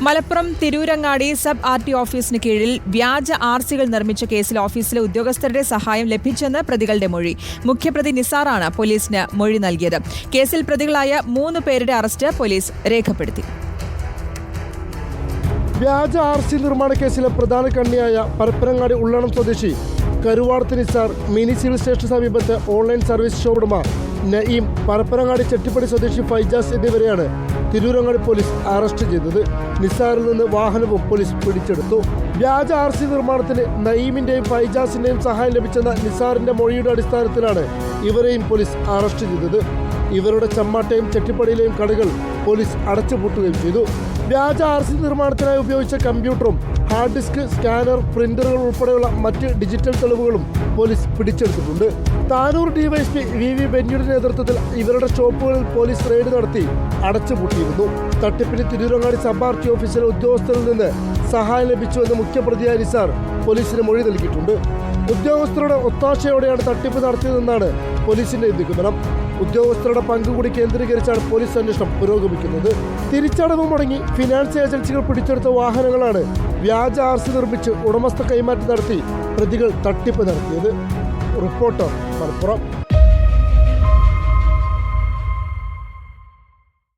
Malappuram Tirurangadi sub R T ഓഫീസിന് കീഴിൽ വ്യാജ ആർസികൾ നിർമ്മിച്ച കേസിൽ ഓഫീസിലെ ഉദ്യോഗസ്ഥരുടെ സഹായം ലഭിച്ചെന്ന് പ്രതികളുടെ മൊഴി. മുഖ്യപ്രതി നിസാറാണ് പോലീസിന് മൊഴി നൽകിയത്. കേസിൽ പ്രതികളായ 3 പേരുടെ അറസ്റ്റ് പോലീസ് രേഖപ്പെടുത്തി. വ്യാജ ആർസി നിർമ്മാണ കേസിലെ പ്രധാന കണ്ണിയായ പരപ്പനങ്ങാടി ഉള്ളണം സ്വദേശി Karuvadath Nisar, mini civil station സമീപത്ത് ഓൺലൈൻ സർവീസ് ഷോപ്പ് ഉടമ നഈം, പരപ്പനങ്ങാടി ചെട്ടിപ്പടി സ്വദേശി ഫൈജാസ് എന്നിവരെയാണ് തിരൂരങ്ങാടി പോലീസ് അറസ്റ്റ് ചെയ്തത്. നിസാറിൽ നിന്ന് വാഹനവും പോലീസ് പിടിച്ചെടുത്തു. വ്യാജ ആർസി നിർമ്മാണത്തിന് നഈമിന്റെയും ഫൈജാസിന്റെയും സഹായം ലഭിച്ചെന്ന നിസാറിന്റെ മൊഴിയുടെ അടിസ്ഥാനത്തിലാണ് ഇവരെയും പോലീസ് അറസ്റ്റ് ചെയ്തത്. ഇവരുടെ ചമ്മാട്ടയും ചെട്ടിപ്പടിയിലെയും കടകൾ പോലീസ് അടച്ചുപൂട്ടുകയും ചെയ്തു. വ്യാജ ആർസി നിർമ്മാണത്തിനായി ഉപയോഗിച്ച കമ്പ്യൂട്ടറും ഹാർഡ് ഡിസ്ക്, സ്കാനർ, പ്രിന്ററുകൾ ഉൾപ്പെടെയുള്ള മറ്റ് ഡിജിറ്റൽ തെളിവുകളും പോലീസ് പിടിച്ചെടുത്തിട്ടുണ്ട്. താനൂർ ഡിവൈഎസ്പി വി ബെന്നിയുടെ നേതൃത്വത്തിൽ ഇവരുടെ ഷോപ്പുകളിൽ പോലീസ് റെയ്ഡ് നടത്തി അടച്ചുപൂട്ടിയിരുന്നു. തട്ടിപ്പിന് തിരൂരങ്ങാടി സബ് ആർ ടി ഓഫീസിലെ ഉദ്യോഗസ്ഥരിൽ നിന്ന് സഹായം ലഭിച്ചുവെന്ന് മുഖ്യപ്രതിയായ നിസാർ പോലീസിന് മൊഴി നൽകിയിട്ടുണ്ട്. ഉദ്യോഗസ്ഥരുടെ ഒത്താശയോടെയാണ് തട്ടിപ്പ് നടത്തിയതെന്നാണ് പോലീസിന്റെ നിഗമനം. ഉദ്യോഗസ്ഥരുടെ പങ്ക് കൂടി കേന്ദ്രീകരിച്ചാണ് പോലീസ് അന്വേഷണം പുരോഗമിക്കുന്നത്. തിരിച്ചടവ് മുടങ്ങി ഫിനാൻസ് ഏജൻസികൾ പിടിച്ചെടുത്ത വാഹനങ്ങളാണ് വ്യാജ ആർസി നിർമ്മിച്ച് ഉടമസ്ഥ കൈമാറ്റം നടത്തി പ്രതികൾ തട്ടിപ്പ് നടത്തിയത്. റിപ്പോർട്ടർ മലപ്പുറം.